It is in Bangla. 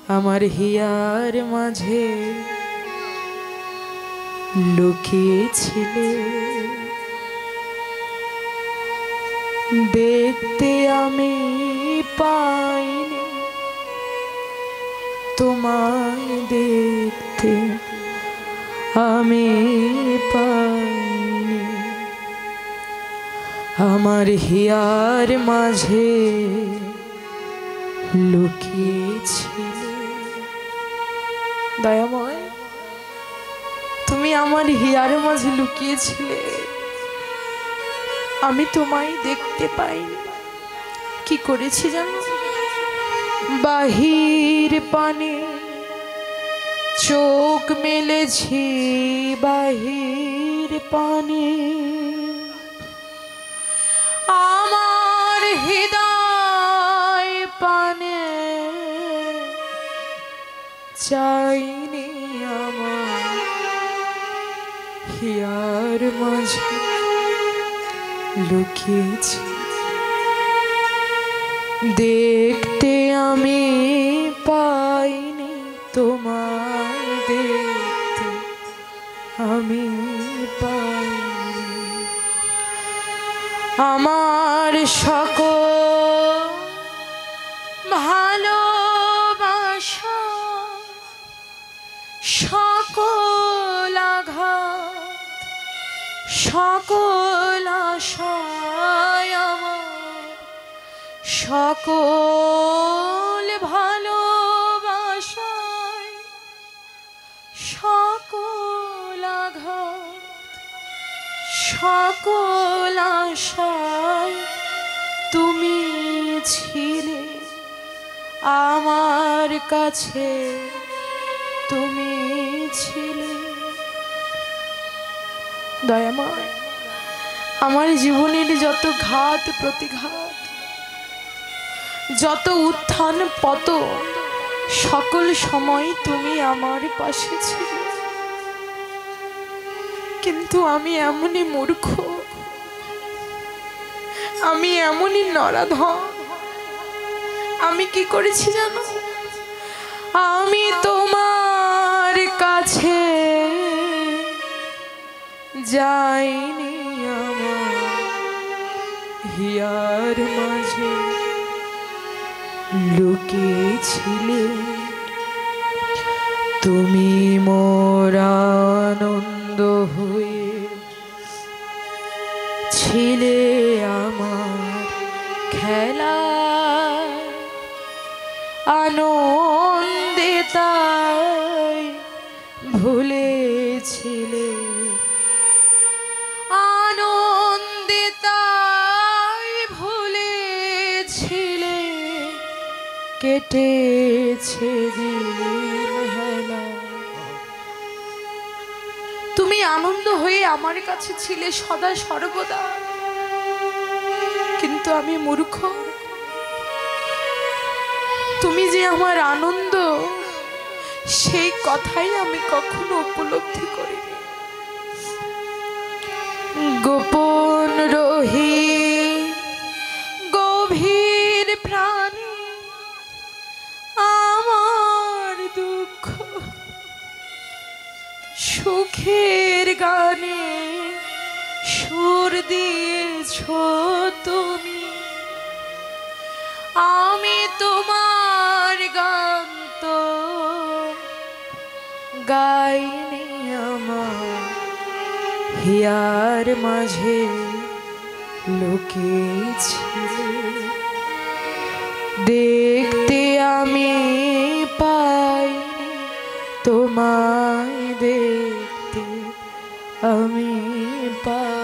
আমার হিয়ার মাঝে লুকিয়েছিলে, দেখতে আমি পাইনি তোমায়, দেখতে আমি পাইনি। আমার হিয়ার মাঝে লুকিয়েছিলে। দয়াময়, তুমি আমার হিয়ার মাঝে লুকিয়েছিলে, আমি তোমায় দেখতে পাইনি। কি করেছি জানো? বাহির পানে চোখ মেলেছি, বাহির পানে আমার হৃদয় পানে চাইনি আমার হিয়ার মাঝে লুকিয়েছি, দেখতে আমি পাইনি তোমায়, দেখতে আমি পাইনি। আমার সকল ভালোবাসা, সকল আঘাত, সকল আশায়, আমার সকল ভালোবাসায়, সকল আঘাত, সকল আশায় তুমি ছিলে আমার কাছে, তুমি ছিলে। দয়াময়, আমার জীবনের যত ঘাত প্রতিঘাত, যত উত্থান পতন, সকল সময় তুমি আমার পাশে ছিলে। কিন্তু আমি এমনই মূর্খ, আমি এমনই নরাধম, আমি কি করেছি জানো? আমি তোমার কাছে যাইনি, আমার হিয়ার মাঝে লুকিয়েছিলে। তুমি মোর আনন্দ হয়ে ছিলে, আমার খেলা আনন্দে তাই ভুলেছিলে, আনন্দে তাই ভুলেছিলে, কেটেছে দিন হেলা। তুমি আনন্দ হয়ে আমার কাছে ছিলে সদা সর্বদা, কিন্তু আমি মূর্খ, তুমি যে আমার আনন্দ সেই কথাই আমি কখনো উপলব্ধি করিনি। গোপন রহি গভীর প্রাণে আমার দুঃখ, সুখের গানে সুর দিয়েছ তুমি, আমি তোমার গান তো গাইনি। আমার হিয়ার মাঝে লুকিয়েছিলে, দেখতে আমি পাইনি তোমায়, দেখতে আমি পাই।